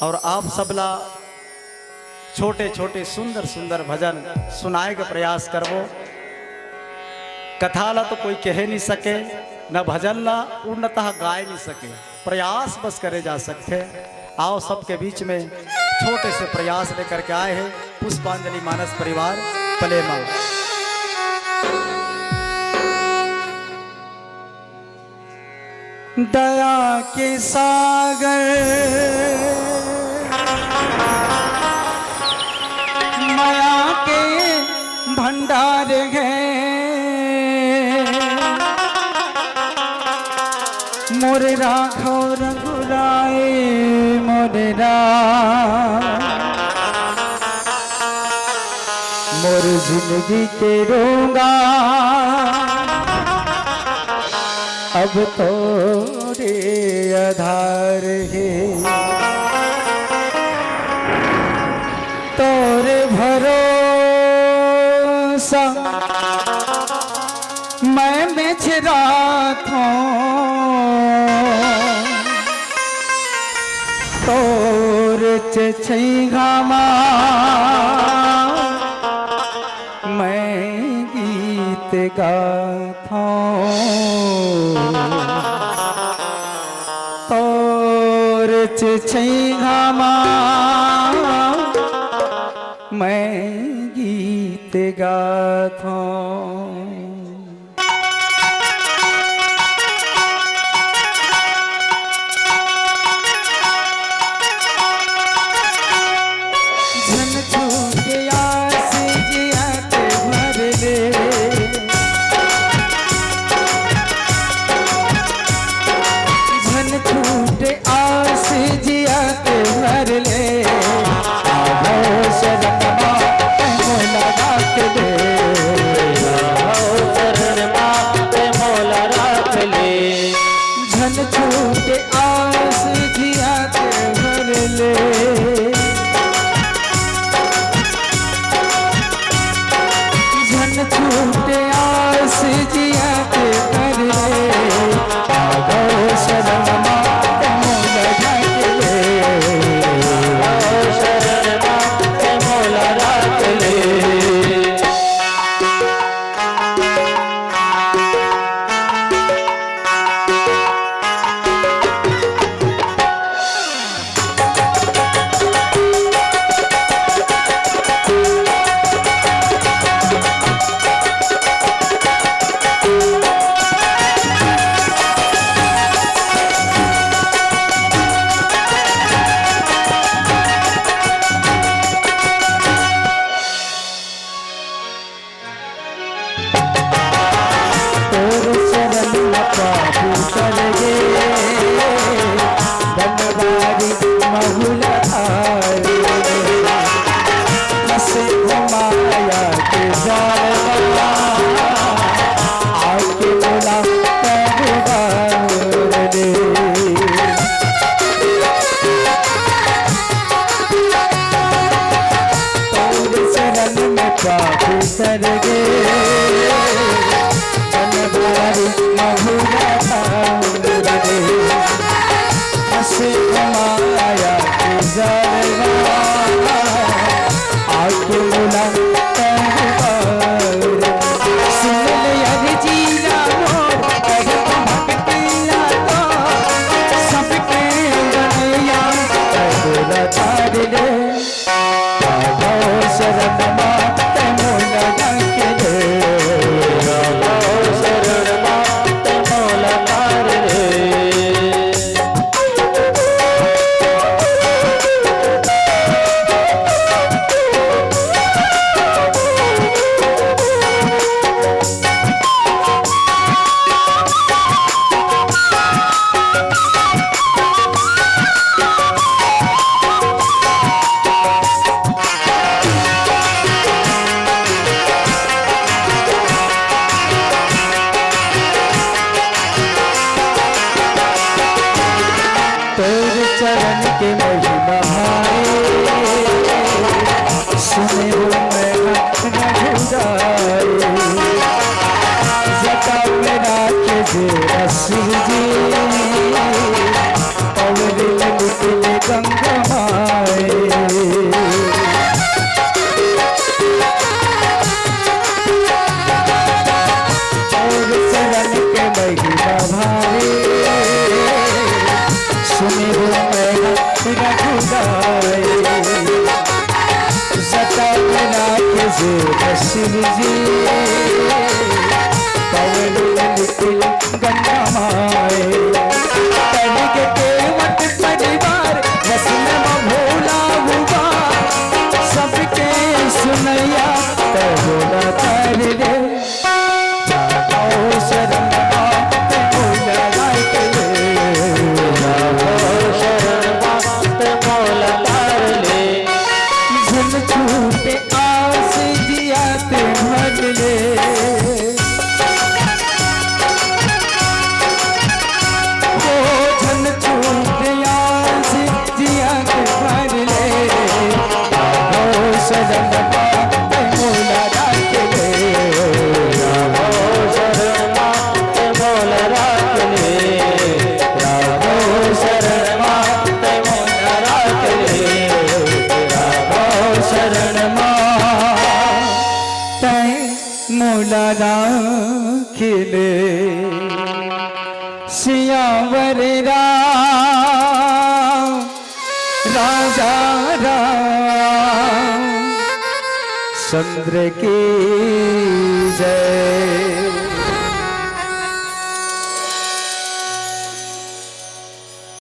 और आप सबला छोटे छोटे सुंदर सुंदर भजन सुनाए का प्रयास करवो। कथा ला तो कोई कह नहीं सके, न भजन ला पूर्णतः गाय नहीं सके, प्रयास बस करे जा सकते। आओ सबके बीच में छोटे से प्रयास लेकर के आए हैं पुष्पांजलि मानस परिवार पलेमा। दया के सागर माया के भंडार है, मोरे राघव रघुराय मोरे मोर जिंदगी के रोगा अब तोरे आधार है, तोरे भरोसा मैं बेचरा था, तोरे छेगामा मैं गीत गाथा, तोरे छेगामा मैं गीत गाथा। सरगे बनवारी महुरा रे हसे माया के जलवा आके मुला सुन यार जीना मोर भक्तिया तो सबके गनिया बोला तार रे शरण चरण के महिमा सुने हो मैं जटा मेरा के रसी जी पवरिल निकले गंगा माए। और शरण के महिमा भारी सुने हो मैं रघुदाई। जटा बिना के शिव जी पवन निखिल गंगा माए। के केवट परिवार वसनम भोला हुआ सबके सुनैया भोला कर ले। शरण भोला के भोला कर ले। झुन छूटे आस जिया ते भर ले। खिले सियावर राम राजा राम चंद्र की जय।